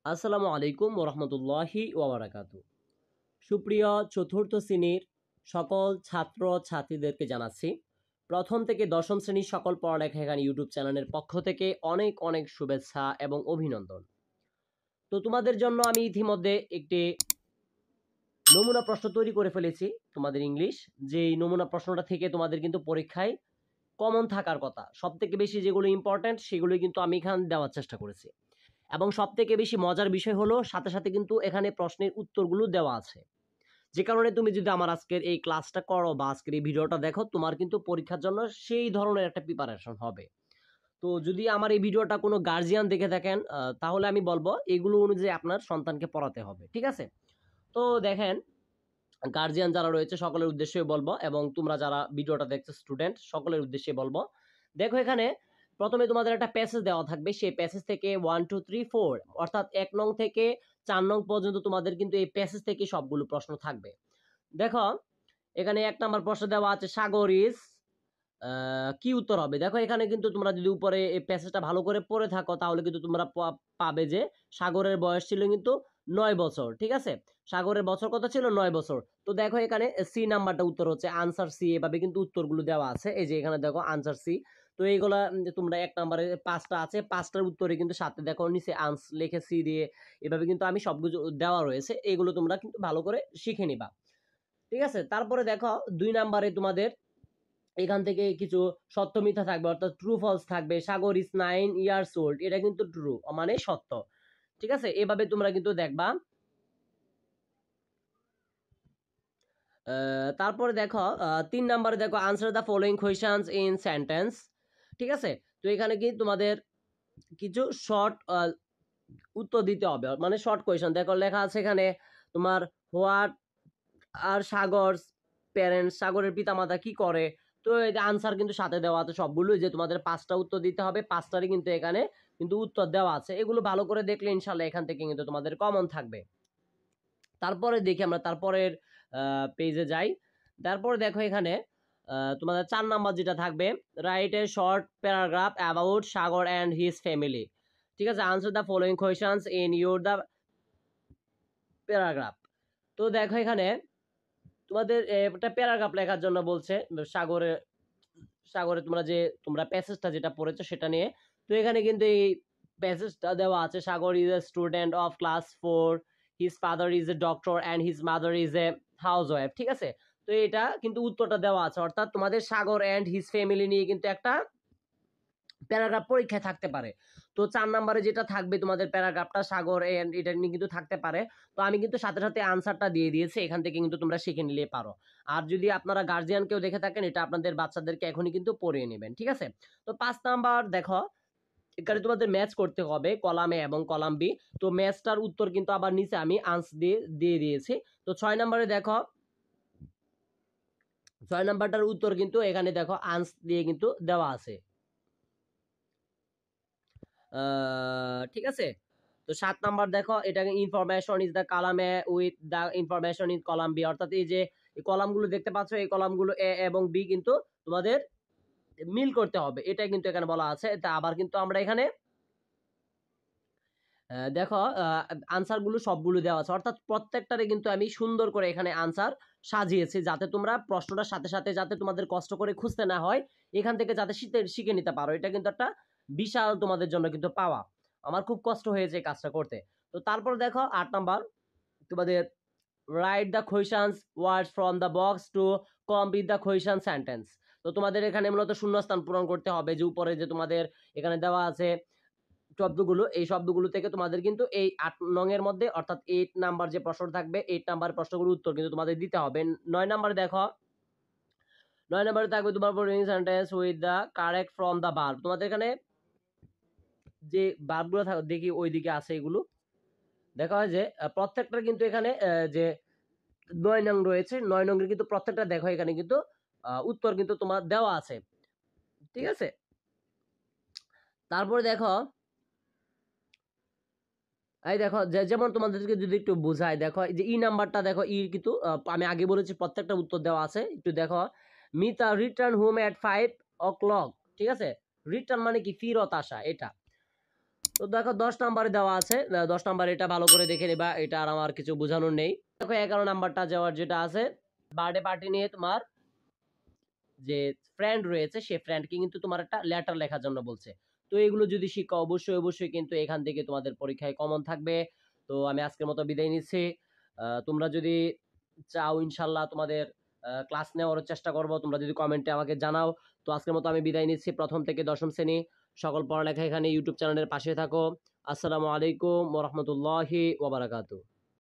আসসালামু আলাইকুম ওরহমতুল্লাহি ওয়াবারাকাতু। সুপ্রিয় চতুর্থ শ্রেণীর সকল ছাত্র ছাত্রীদেরকে জানাচ্ছি প্রথম থেকে দশম শ্রেণীর সকল পড়ালেখা এখানে ইউটিউব চ্যানেলের পক্ষ থেকে অনেক অনেক শুভেচ্ছা এবং অভিনন্দন। তো তোমাদের জন্য আমি ইতিমধ্যে একটি নমুনা প্রশ্ন তৈরি করে ফেলেছি তোমাদের ইংলিশ। যেই নমুনা প্রশ্নটা থেকে তোমাদের কিন্তু পরীক্ষায় কমন থাকার কথা, সব থেকে বেশি যেগুলো ইম্পর্ট্যান্ট সেগুলোই কিন্তু আমি এখানে দেওয়ার চেষ্টা করেছি। এবং সবথেকে বেশি মজার বিষয় হলো সাথে সাথে কিন্তু এখানে প্রশ্নের উত্তরগুলো দেওয়া আছে। যে কারণে তুমি যদি আমার আজকের এই ক্লাসটা করো বা আজকের এই ভিডিওটা দেখো, তোমার কিন্তু পরীক্ষার জন্য সেই ধরনের একটা প্রিপারেশন হবে। তো যদি আমার এই ভিডিওটা কোনো গার্জিয়ান দেখে থাকেন, তাহলে আমি বলবো এগুলো অনুযায়ী আপনার সন্তানকে পড়াতে হবে, ঠিক আছে? তো দেখেন, গার্জিয়ান যারা রয়েছে সকলের উদ্দেশ্যে বলবো এবং তোমরা যারা ভিডিওটা দেখছো স্টুডেন্ট সকলের উদ্দেশ্যে বলবো। দেখো, এখানে প্রথমে তোমাদের একটা প্যাসেজ দেওয়া থাকবে, সেই প্যাসেজ থেকে 1 2 3 4 অর্থাৎ 1 নং থেকে 4 নং পর্যন্ত তোমাদের কিন্তু এই প্যাসেজ থেকে সবগুলো প্রশ্ন থাকবে। দেখো, এখানে 1 নম্বর প্রশ্ন দেওয়া আছে সাগর ইজ, কি উত্তর হবে? দেখো, এখানে কিন্তু তোমরা যদি উপরে এই প্যাসেজটা ভালো করে পড়ে থাকো তাহলে কিন্তু তোমরা পাবে যে সাগরের বয়স ছিল কিন্তু 9 বছর, ঠিক আছে? সাগরের বছর কত ছিল? 9 বছর। তো দেখো, এখানে সি নাম্বারটা উত্তর হচ্ছে আনসার সি। এভাবে কিন্তু উত্তরগুলো দেওয়া আছে, এই যে এখানে দেখো আনসার সি। তো এইগুলা তোমরা 1 নম্বরে 5টা আছে, 5টার উত্তরে কিন্তু সাথে দেখো নিচে লিখে সি দিয়ে এভাবে কিন্তু আমি সবগুলো দেওয়া রয়েছে, এগুলো তোমরা কিন্তু ভালো করে শিখে নিবা, ঠিক আছে? তারপরে দেখো 2 নম্বরে তোমাদের এখান থেকে কিছু সত্য মিথ্যা থাকবে, অর্থাৎ ট্রু ফলস থাকবে। সাগর ইজ 9 ইয়ার্স ওল্ড, এটা কিন্তু ট্রু মানে সত্য, ঠিক আছে? এভাবে তোমরা কিন্তু দেখবা। তারপরে দেখো 3 নম্বরে দেখো answer the following questions in sentence, ঠিক আছে? তো এখানে কি তোমাদের কিছু শর্ট উত্তর দিতে হবে, মানে শর্ট কোয়েশ্চেন। দেখো লেখা আছে এখানে তোমার হোয়াট আর সাগর প্যারেন্টস, সাগরের পিতামাতা কি করে? তো এই আনসার কিন্তু সাথে দেওয়া আছে সবগুলোই, যে তোমাদের 5টা উত্তর দিতে হবে, 5টারই কিন্তু এখানে কিন্তু উত্তর দেওয়া আছে। এগুলো ভালো করে দেখলে ইনশাল্লাহ এখান থেকে কিন্তু তোমাদের কমন থাকবে। তারপরে দেখি আমরা তারপরের পেজে যাই। তারপরে দেখো এখানে তোমাদের 4 নম্বর যেটা থাকবে, write a short paragraph about Sagar and his family, ঠিক আছে? Answer the following questions in you're the paragraph. তো দেখো, এখানে তোমাদের একটা প্যারাগ্রাফ লেখার জন্য বলছে সাগরে সাগরে তোমরা প্যাসেজটা যেটা পড়েছো সেটা নিয়ে। তো এখানে কিন্তু এই প্যাসেজটা দেওয়া আছে, Sagar is a student of class 4, his father is a doctor and his mother is a housewife, ঠিক আছে? তো এটা কিন্তু উত্তরটা দেওয়া আছে, অর্থাৎ তোমাদের সাগর অ্যান্ড হিজ ফ্যামিলি নিয়ে কিন্তু একটা প্যারাগ্রাফ পরীক্ষায় থাকতে পারে। তো 4 নম্বরে যেটা থাকবে তোমাদের প্যারাগ্রাফটা সাগর এন্ড এটা নিয়ে কিন্তু থাকতে পারে। তো আমি কিন্তু সাথে সাথে আনসারটা দিয়ে দিয়েছি, এখান থেকে কিন্তু তোমরা শিখে নিলে পারো। আর যদি আপনারা গার্জিয়ান কেউ দেখে থাকেন, এটা আপনাদের বাচ্চাদেরকে এখনই কিন্তু পড়িয়ে নেবেন, ঠিক আছে? তো 5 নাম্বার দেখো, এখানে তোমাদের ম্যাচ করতে হবে কলাম এ এবং কলাম বি। তো ম্যাচটার উত্তর কিন্তু আবার নিচে আমি আনসার দিয়ে দিয়েছি। তো 6 নম্বরে দেখো, 6 নাম্বারটার উত্তর কিন্তু এখানে দেখো আনসার দিয়ে কিন্তু দেওয়া আছে, ঠিক আছে? তো 7 নাম্বার দেখো, এটা information is the column A with the information in column B, অর্থাৎ এই যে এই কলামগুলো দেখতে পাচ্ছ, এই কলামগুলো এ এবং বি কিন্তু তোমাদের মিল করতে হবে, এটা কিন্তু এখানে বলা আছে। তা আবার কিন্তু আমরা এখানে দেখো আনসারগুলো সবগুলো দেওয়া আছে, অর্থাৎ প্রত্যেকটারে কিন্তু আমি সুন্দর করে এখানে আনসার সাজিয়েছি, যাতে তোমরা প্রশ্নটার সাথে সাথে যাতে তোমাদের কষ্ট করে খুঁজতে না হয়, এখান থেকে যাতে শিখে নিতে পারো। এটা কিন্তু একটা বিশাল তোমাদের জন্য কিন্তু পাওয়া। আমার খুব কষ্ট হয়েছে এই কাজটা করতে। তো তারপর দেখো 8 নাম্বার, তোমাদের write the questions words from the box to complete the question sentence. তো তোমাদের এখানে মূলত শূন্যস্থান পূরণ করতে হবে, যে উপরে যে তোমাদের এখানে দেওয়া আছে শব্দগুলো, এই শব্দগুলো থেকে তোমাদের কিন্তু এই 8 নং এর মধ্যে, অর্থাৎ 8 নাম্বার যে প্রশ্ন থাকবে, 8 নাম্বার প্রশ্নগুলোর উত্তর কিন্তু তোমাদের দিতে হবে। 9 নাম্বারে দেখো, 9 নাম্বারে থাকবে তোমার following sentence with the correct from the verb. তোমাদের এখানে যে ভার্বগুলো থাকে দেখি ওইদিকে আছে, এগুলো দেখা হয় যে প্রত্যেকটা কিন্তু এখানে যে 9 নং রয়েছে, 9 নং এর কিন্তু প্রত্যেকটা দেখো এখানে কিন্তু উত্তর কিন্তু তোমার দেওয়া আছে, ঠিক আছে? তারপরে দেখো, এই দেখো যেমন তোমাদেরকে যদি একটু বোঝায়, দেখো এই যে ই নাম্বারটা দেখো, ই কিন্তু আমি আগে বলেছি প্রত্যেকটা উত্তর দেওয়া আছে, একটু দেখো। মিতা রিটার্ন হোম এট 5 o'clock, ঠিক আছে? রিটার্ন মানে কি? ফিরত আসা, এটা। তো দেখো 10 নাম্বারে দেওয়া আছে, 10 নাম্বার এটা ভালো করে দেখে নিবা, এটা আর আমার কিছু বোঝানোর নেই। দেখো 11 নাম্বারটা যাওয়ার যেটা আছে, বার্থডে পার্টি নিয়ে তোমার যে ফ্রেন্ড রয়েছে সে ফ্রেন্ডকে কিন্তু তোমার একটা লেটার লেখার জন্য বলছে। তো এগুলো যদি শিখো অবশ্যই অবশ্যই কিন্তু এখান থেকে তোমাদের পরীক্ষায় কমন থাকবে। তো আমি আজকের মতো বিদায় নিচ্ছি। তোমরা যদি চাও ইনশাল্লাহ তোমাদের ক্লাস নেওয়ার চেষ্টা করব, তোমরা যদি কমেন্টে আমাকে জানাও। তো আজকের মতো আমি বিদায় নিচ্ছি, প্রথম থেকে দশম শ্রেণী সকল পড়ালেখা এখানে ইউটিউব চ্যানেলের পাশে থাকো। আসসালামু আলাইকুম ওয়া রাহমাতুল্লাহি ওয়া বারাকাতুহু।